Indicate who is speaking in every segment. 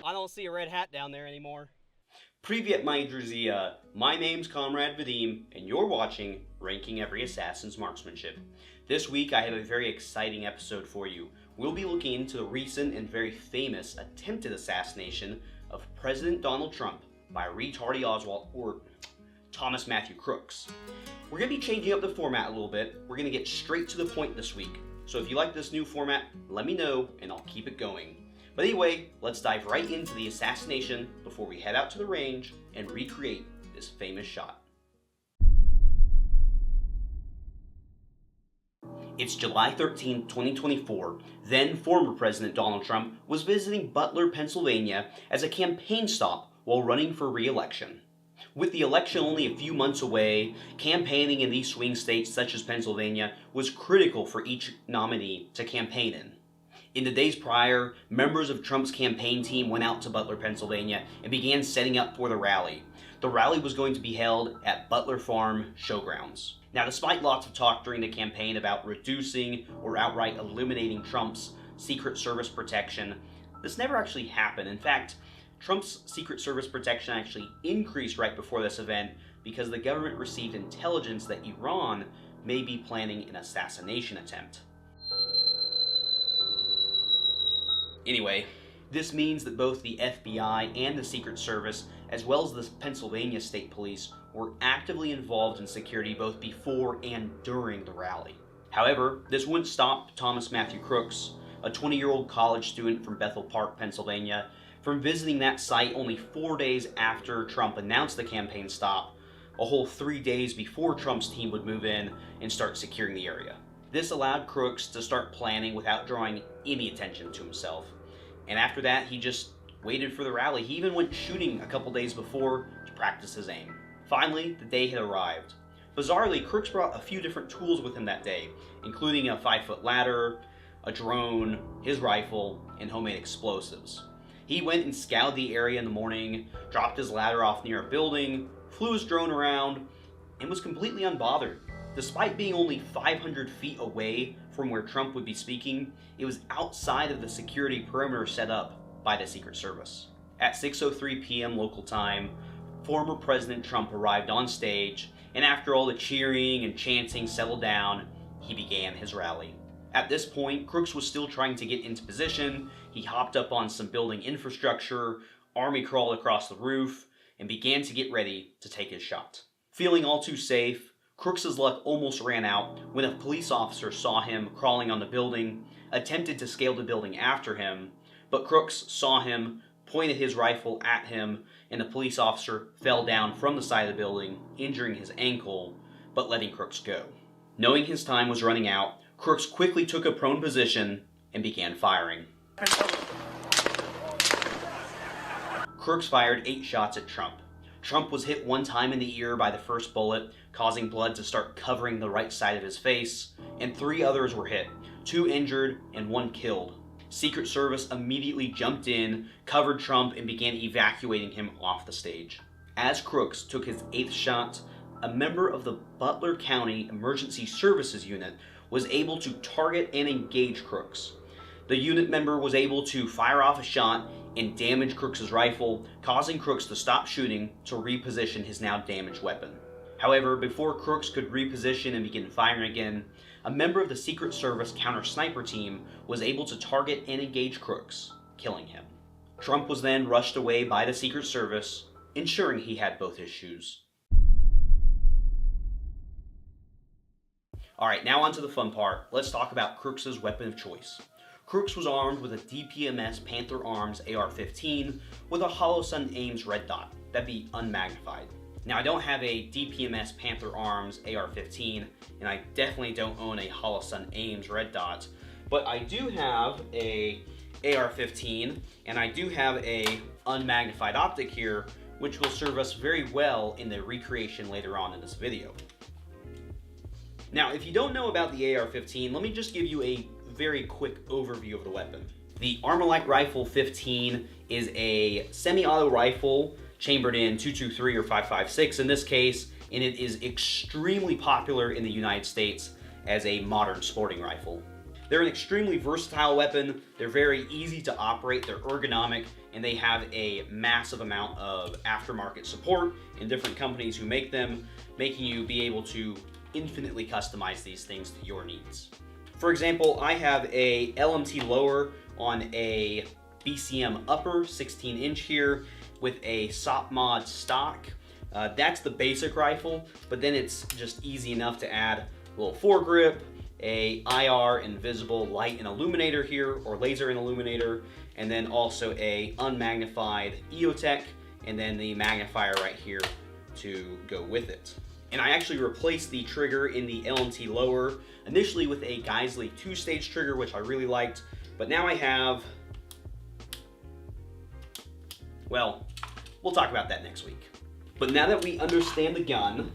Speaker 1: I don't see a red hat down there anymore.
Speaker 2: Privyet, my Druzia. My name's Comrade Vadim, and you're watching Ranking Every Assassin's Marksmanship. This week I have a very exciting episode for you. We'll be looking into the recent and very famous attempted assassination of President Donald Trump by Retardy Oswald, or Thomas Matthew Crooks. We're going to be changing up the format a little bit. We're going to get straight to the point this week. So if you like this new format, let me know and I'll keep it going. But anyway, let's dive right into the assassination before we head out to the range and recreate this famous shot. It's July 13, 2024. Then former President Donald Trump was visiting Butler, Pennsylvania as a campaign stop while running for re-election. With the election only a few months away, campaigning in these swing states such as Pennsylvania was critical for each nominee to campaign in. In the days prior, members of Trump's campaign team went out to Butler, Pennsylvania and began setting up for the rally. The rally was going to be held at Butler Farm Showgrounds. Now, despite lots of talk during the campaign about reducing or outright eliminating Trump's Secret Service protection, this never actually happened. In fact, Trump's Secret Service protection actually increased right before this event because the government received intelligence that Iran may be planning an assassination attempt. Anyway, this means that both the FBI and the Secret Service, as well as the Pennsylvania State Police, were actively involved in security both before and during the rally. However, this wouldn't stop Thomas Matthew Crooks, a 20-year-old college student from Bethel Park, Pennsylvania, from visiting that site only 4 days after Trump announced the campaign stop, a whole 3 days before Trump's team would move in and start securing the area. This allowed Crooks to start planning without drawing any attention to himself. And after that, he just waited for the rally. He even went shooting a couple days before to practice his aim. Finally, the day had arrived. Bizarrely, Crooks brought a few different tools with him that day, including a 5-foot ladder, a drone, his rifle, and homemade explosives. He went and scoured the area in the morning, dropped his ladder off near a building, flew his drone around, and was completely unbothered. Despite being only 500 feet away from where Trump would be speaking, it was outside of the security perimeter set up by the Secret Service. At 6:03 p.m. local time, former President Trump arrived on stage, and after all the cheering and chanting settled down, he began his rally. At this point, Crooks was still trying to get into position. He hopped up on some building infrastructure, army crawled across the roof, and began to get ready to take his shot. Feeling all too safe, Crooks' luck almost ran out when a police officer saw him crawling on the building, attempted to scale the building after him, but Crooks saw him, pointed his rifle at him, and the police officer fell down from the side of the building, injuring his ankle, but letting Crooks go. Knowing his time was running out, Crooks quickly took a prone position and began firing. Crooks fired 8 shots at Trump. Trump was hit one time in the ear by the first bullet, causing blood to start covering the right side of his face, and 3 others were hit, 2 injured and 1 killed. Secret Service immediately jumped in, covered Trump, and began evacuating him off the stage. As Crooks took his 8th shot, a member of the Butler County Emergency Services Unit was able to target and engage Crooks. The unit member was able to fire off a shot and damage Crooks' rifle, causing Crooks to stop shooting to reposition his now damaged weapon. However, before Crooks could reposition and begin firing again, a member of the Secret Service counter-sniper team was able to target and engage Crooks, killing him. Trump was then rushed away by the Secret Service, ensuring he had both his shoes. Alright, now on to the fun part. Let's talk about Crooks' weapon of choice. Crooks was armed with a DPMS Panther Arms AR-15 with a Holosun Ames red dot. That'd be unmagnified. Now, I don't have a DPMS Panther Arms AR-15, and I definitely don't own a Holosun Ames red dot, but I do have a AR-15, and I do have a unmagnified optic here, which will serve us very well in the recreation later on in this video. Now, if you don't know about the AR-15, let me just give you a very quick overview of the weapon. The Armalite Rifle 15 is a semi-auto rifle chambered in .223 or .556 in this case, and it is extremely popular in the United States as a modern sporting rifle. They're an extremely versatile weapon, they're very easy to operate, they're ergonomic, and they have a massive amount of aftermarket support in different companies who make them, making you be able to infinitely customize these things to your needs. For example, I have a LMT lower on a BCM upper, 16-inch here, with a SOP mod stock. That's the basic rifle, but then it's just easy enough to add a little foregrip, a IR invisible light and illuminator here, or laser and illuminator, and then also a unmagnified EOTech, and then the magnifier right here to go with it. And I actually replaced the trigger in the LMT lower initially with a Geisley 2-stage trigger, which I really liked, but now I have, well, we'll talk about that next week. But now that we understand the gun,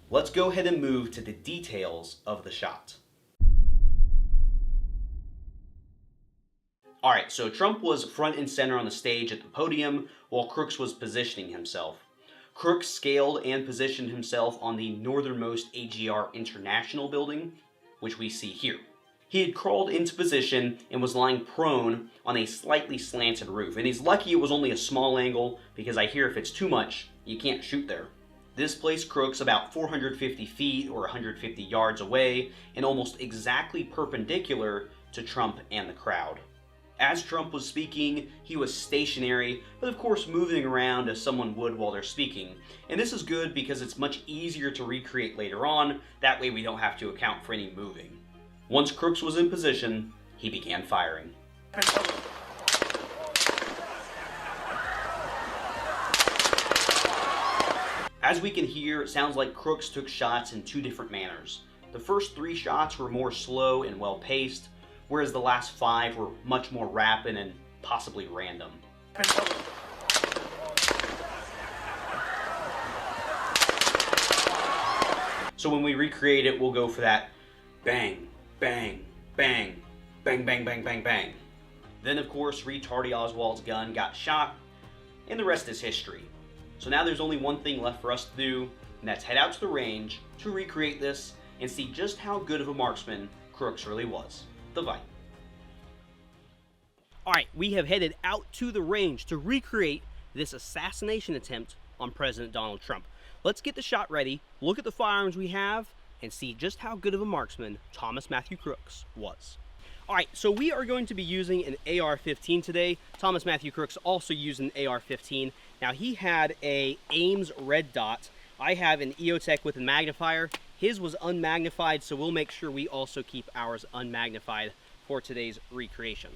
Speaker 2: let's go ahead and move to the details of the shot. Alright, so Trump was front and center on the stage at the podium while Crooks was positioning himself. Crooks scaled and positioned himself on the northernmost AGR International building, which we see here. He had crawled into position and was lying prone on a slightly slanted roof, and he's lucky it was only a small angle, because I hear if it's too much, you can't shoot there. This placed Crooks about 450 feet or 150 yards away and almost exactly perpendicular to Trump and the crowd. As Trump was speaking, he was stationary, but of course moving around as someone would while they're speaking. And this is good because it's much easier to recreate later on, that way we don't have to account for any moving. Once Crooks was in position, he began firing. As we can hear, it sounds like Crooks took shots in two different manners. The first 3 shots were more slow and well-paced, whereas the last 5 were much more rapid and possibly random. So when we recreate it, we'll go for that bang, bang, bang, bang, bang, bang, bang, bang. Then of course, Retardie Oswald's gun got shot, and the rest is history. So now there's only one thing left for us to do, and that's head out to the range to recreate this and see just how good of a marksman Crooks really was. The Vadim.
Speaker 1: Alright, we have headed out to the range to recreate this assassination attempt on President Donald Trump. Let's get the shot ready, look at the firearms we have, and see just how good of a marksman Thomas Matthew Crooks was. Alright, so we are going to be using an AR-15 today. Thomas Matthew Crooks also used an AR-15. Now he had a Ames red dot. I have an EOTech with a magnifier. His was unmagnified, so we'll make sure we also keep ours unmagnified for today's recreation.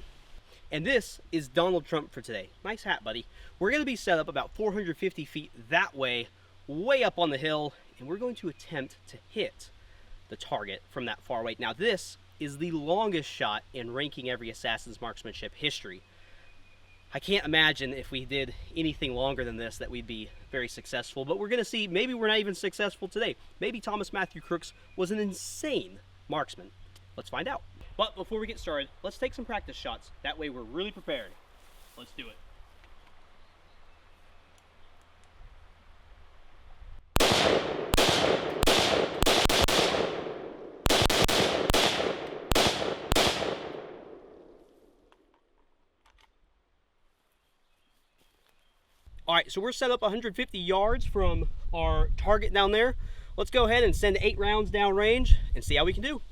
Speaker 1: And this is Donald Trump for today. Nice hat, buddy. We're going to be set up about 450 feet that way up on the hill, and we're going to attempt to hit the target from that far away. Now this is the longest shot in Ranking Every Assassin's Marksmanship history. I can't imagine if we did anything longer than this that we'd be very successful, but we're going to see. Maybe we're not even successful today. Maybe Thomas Matthew Crooks was an insane marksman. Let's find out. But before we get started, let's take some practice shots. That way we're really prepared. Let's do it. Alright, so we're set up 150 yards from our target down there. Let's go ahead and send 8 rounds down range and see how we can do.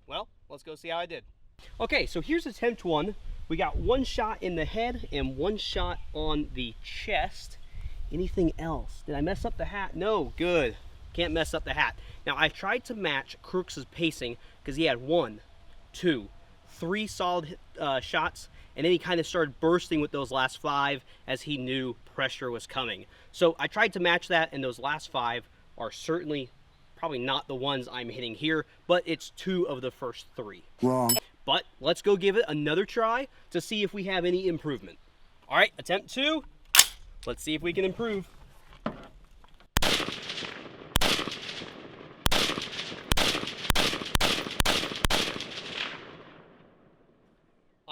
Speaker 1: Well, let's go see how I did. Okay, so here's attempt 1. We got 1 shot in the head and 1 shot on the chest. Anything else? Did I mess up the hat? No, good. Can't mess up the hat. Now I tried to match Crooks' pacing because he had 1, 2, 3 solid shots, and then he kind of started bursting with those last 5 as he knew pressure was coming. So I tried to match that, and those last 5 are certainly probably not the ones I'm hitting here, but it's 2 of the first 3.
Speaker 3: Wrong.
Speaker 1: But let's go give it another try to see if we have any improvement. All right, attempt 2. Let's see if we can improve.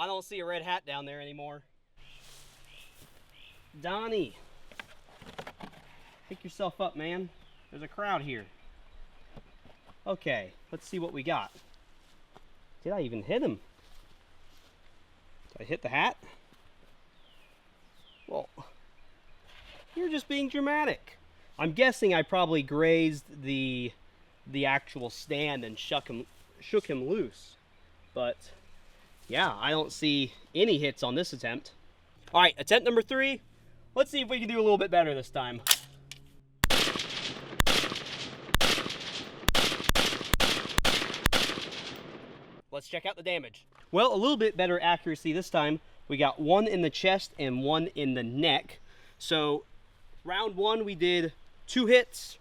Speaker 1: I don't see a red hat down there anymore. Donnie, Pick yourself up, man. There's a crowd here. Okay, let's see what we got. Did I even hit him? Did I hit the hat? Well, you're just being dramatic. I'm guessing I probably grazed the actual stand and shook him loose. But yeah, I don't see any hits on this attempt. All right, attempt number 3. Let's see if we can do a little bit better this time. Let's check out the damage. Well, a little bit better accuracy this time. We got 1 in the chest and 1 in the neck. So round 1 we did 2 hits.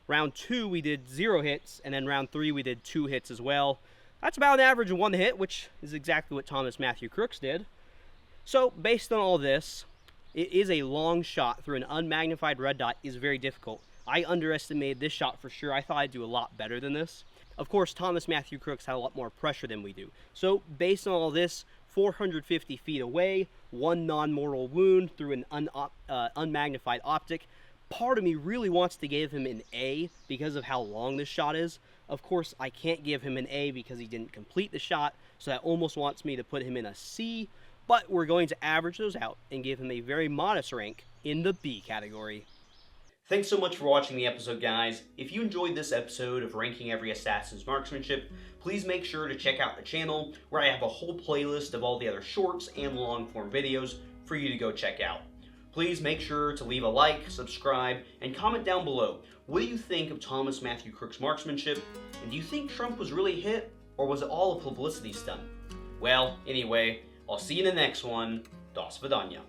Speaker 1: Round 2 we did 0 hits, and then round 3 we did 2 hits as well. That's about an average of 1 hit, which is exactly what Thomas Matthew Crooks did. So based on all this, it is a long shot through an unmagnified red dot is very difficult. I underestimated this shot for sure. I thought I'd do a lot better than this. Of course, Thomas Matthew Crooks had a lot more pressure than we do. So based on all this, 450 feet away, 1 non-mortal wound through an unmagnified optic. Part of me really wants to give him an A because of how long this shot is. Of course, I can't give him an A because he didn't complete the shot, so that almost wants me to put him in a C, but we're going to average those out and give him a very modest rank in the B category.
Speaker 2: Thanks so much for watching the episode, guys. If you enjoyed this episode of Ranking Every Assassin's Marksmanship, please make sure to check out the channel, where I have a whole playlist of all the other shorts and long-form videos for you to go check out. Please make sure to leave a like, subscribe, and comment down below. What do you think of Thomas Matthew Crooks' marksmanship? And do you think Trump was really hit, or was it all a publicity stunt? Well, anyway, I'll see you in the next one. До свидания.